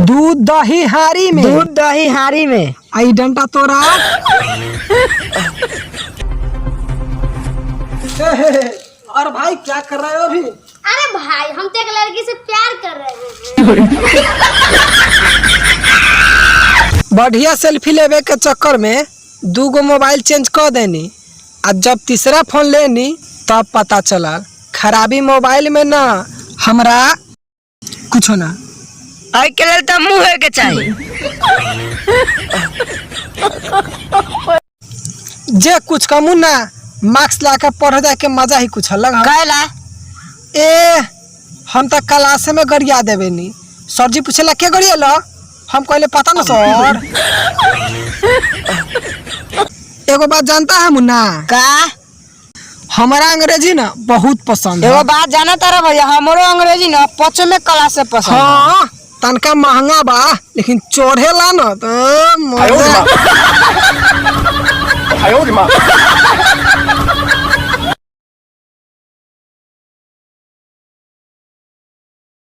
दूध दही हारी में। दूध दही हारी में। आई डंडा तोरा। और भाई क्या कर रहे हो अभी? अरे भाई हम तो एक लड़की से प्यार कर रहे हैं। बढ़िया सेल्फी लेवे के चक्कर में 2 मोबाइल चेंज कर देनी। आज जब तीसरा फोन लेनी तब पता चला खराबी मोबाइल में ना हमरा कुछ ना। आई के लेल तो मुँह के चाहिए। जे कुछ कमू ना मार्क्स ला के पढ़ जाए के मजा ही कुछ अलग है। कहला ए हम तो क्लास में गरिया देवे नी। सर जी पूछेला के गरिया हम कहले पता ना सर। एगो बात जानता है मुन्ना का? हमारा अंग्रेजी ना बहुत पसंद है। एगो बात जाना तारा भैया, हमरो अंग्रेजी ना 5वीं क्लास से पसंद। हाँ तनका महंगा बा लेकिन चोरेला ना तो मजा।